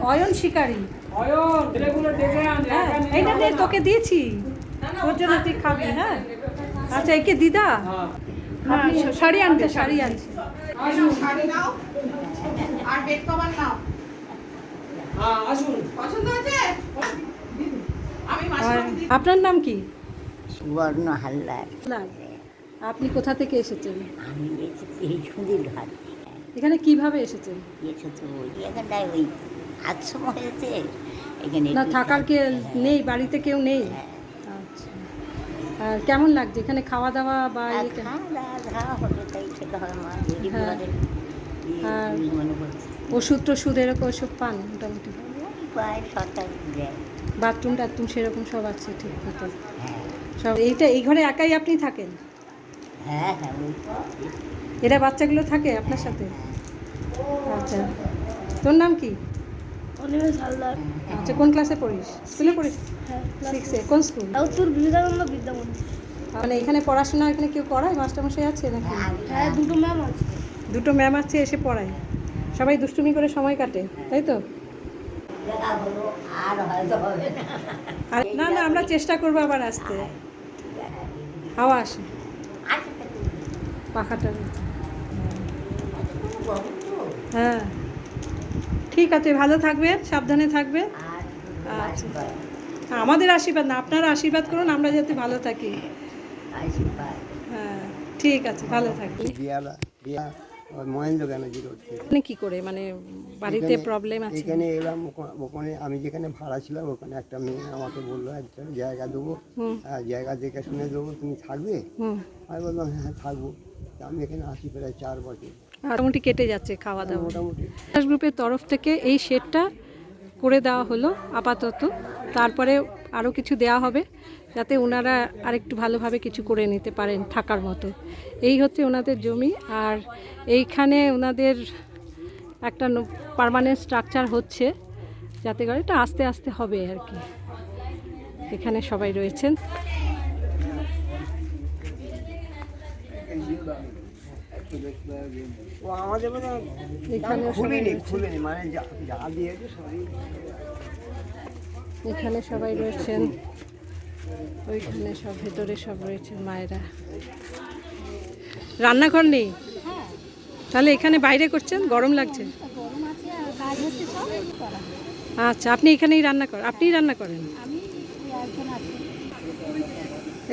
অয়ন শিকারী, এইটা দিয়ে তোকে দিয়েছি, তোর জন্য তুই খাবি। হ্যাঁ আচ্ছা, একে দিদা শাড়ি আনতে, শাড়ি আনছে। আপনার নাম কি? সুবর্ণ হালদার। আপনি কোথা থেকে এসেছেন? আমি এসেছি এই সুন্দর ঘাট থেকে। এখানে কিভাবে এসেছেন? এসেছে ওই এখানটায় ওই আশ্রম হয়েছে এখানে। না থাকার কে নেই, বাড়িতে কেউ নেই? আচ্ছা, আর কেমন লাগছে এখানে খাওয়া দাওয়া বা হবে তাই খেতে হবে মা। আর ওষুধ টষুধ এরকম ওষুধ পান মোটামুটি? প্রায় সরকার দেয়। বাথরুম টাথরুম সেরকম সব আছে ঠিক মতো? হ্যাঁ সব। এই ঘরে একাই আপনি থাকেন? হ্যাঁ হ্যাঁ ওই এরা বাচ্চাগুলো থাকে আপনার সাথে? আচ্ছা, তোর নাম কি? অনিমেষ হালদার। আচ্ছা, কোন ক্লাসে পড়িস? স্কুলে পড়িস? হ্যাঁ, 6-এ। কোন স্কুল? উত্তর বিবেকানন্দ বিদ্যামন্দির। মানে এখানে পড়াশোনা এখানে কেউ করায়, মাস্টারমশাই আছে নাকি? হ্যাঁ, দুটো ম্যাম আছে। দুটো ম্যাম আছে, এসে পড়ায়। সবাই দুষ্টুমি করে সময় কাটে, তাই তো? আর হয়তো হবে না। আর না না, আমরা চেষ্টা করবো আবার আসতে। হাওয়া আসে পাখাটা। হ্যাঁ ঠিক আছে, ভালো থাকবেন, সাবধানে থাকবেন। আচ্ছা, আমাদের আশীর্বাদ না, আপনারা আশীর্বাদ করুন আমরা যাতে ভালো থাকি। হ্যাঁ ঠিক আছে, ভালো থাকবেন। মহেন্দ্র ব্যানার্জি রোড। মানে কি করে, মানে বাড়িতে প্রবলেম আছে? এখানে এলাম, ওখানে আমি যেখানে ভাড়া ছিলাম ওখানে একটা মেয়ে আমাকে বললো একটা জায়গা দেবো, জায়গা দেখে শুনে দেবো, তুমি থাকবে? আমি বললাম হ্যাঁ থাকবো। আমি এখানে আসি প্রায় 4 বছর। মোটামুটি কেটে যাচ্ছে খাওয়া দাওয়া? মোটামুটি। গ্রুপের তরফ থেকে এই শেডটা করে দেওয়া হলো আপাতত, তারপরে আরও কিছু দেওয়া হবে যাতে ওনারা আরেকটু ভালোভাবে কিছু করে নিতে পারেন থাকার মতো। এই হচ্ছে ওনাদের জমি, আর এইখানে ওনাদের একটা পার্মানেন্ট স্ট্রাকচার হচ্ছে যাতে করে এটা আস্তে আস্তে হবে আর কি। এখানে সবাই রয়েছেন। এখানে সবাই রয়েছেন, ওইখানে সব ভেতরে সব রয়েছেন মায়েরা। রান্নাঘর নেই? তাহলে এখানে বাইরে করছেন? গরম লাগছে? আচ্ছা, আপনি এখানেই রান্না করেন? আপনিই রান্না করেন?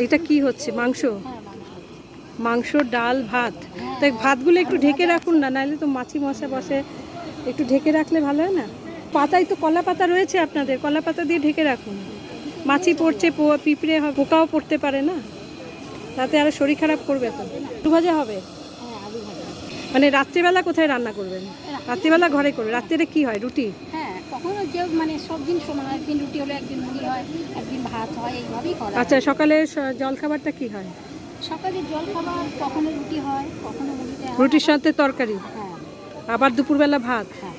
এটা কি হচ্ছে? মাংস? মাংস, ডাল, ভাত। তাই ভাতগুলো একটু ঢেকে রাখুন না, নাহলে তো মাছি মশা বসে। একটু ঢেকে রাখলে ভালো হয় না? পাতায় তো কলা পাতা রয়েছে আপনাদের, কলা পাতা দিয়ে ঢেকে রাখুন। মাছি পড়ছে, পিঁপড়ে পোকাও পড়তে পারে না, তাতে আরও শরীর খারাপ করবে। তো আলু ভাজা হবে? মানে রাত্রিবেলা কোথায় রান্না করবেন? রাত্রিবেলা ঘরে করবে? রাত্রিরে কি হয়, রুটি? হ্যাঁ, কখনো কেউ মানে সব দিন সমান, একদিন রুটি হলে একদিন মুড়ি হয়, একদিন ভাত হয়, এইভাবেই করা। আচ্ছা, সকালে জল খাবারটা কি হয়? সকালে জল খাবার কখনো রুটি হয়, কখনো মুড়ি দেওয়া হয়। রুটির সাথে তরকারি? হ্যাঁ। আবার দুপুরবেলা ভাত? হ্যাঁ।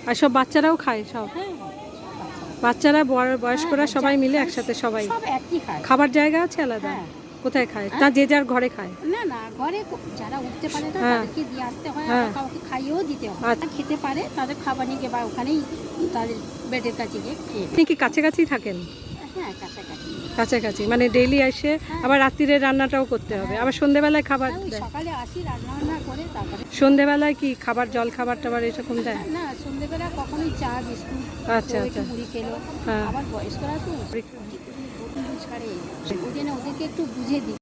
আর সব বাচ্চারাও খায়? সব বাচ্চারা, বয়স্করা সবাই মিলে একসাথে সবাই সব একই খায়। খাবার জায়গা আছে আলাদা? কোথায় খায়? না যে যার ঘরে খায়? না না, ঘরে যারা উঠতে পারে না তাদেরকে দিয়ে আসতে হয়, আর কাউকে খাইয়েও দিতে হয়। আর খেতে পারে তাদের খাবার নিয়ে বা ওখানেই তাদের বেডের কাছে গিয়ে খেয়ে। আপনি কি কাছাকাছি থাকেন? হ্যাঁ, কাছাকাছি। কাছাকাছি মানে ডেইলি এসে আবার রাত্রিরে রান্নাটাও করতে হবে, আবার সন্ধেবেলায় খাবার দেয়? সকালে আসি, রান্না করে তারপরে। সন্ধেবেলায় কি খাবার, জল খাবার টাবার এরকম দেয়? না, সন্ধেবেলা কখনোই চা বিস্কুট, আচ্ছা আচ্ছা, মুড়ি খেলো। হ্যাঁ। আবার বয়স্করা তো ওই জন্য ওদেরকে একটু বুঝে দিই।